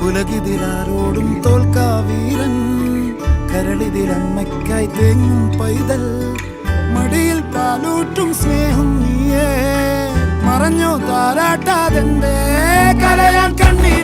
ഉലകിതിലാരോടും തോൽക്കാ വീരൻ, കരളിതിലമ്മയ്ക്കായി തേങ്ങും പൈതൽ, മടിയിൽ പാലൂട്ടും സ്നേഹം നീയേ, മറഞ്ഞോ താരാട്ടാതെന്തേ കരയാൻ കണ്ണീർ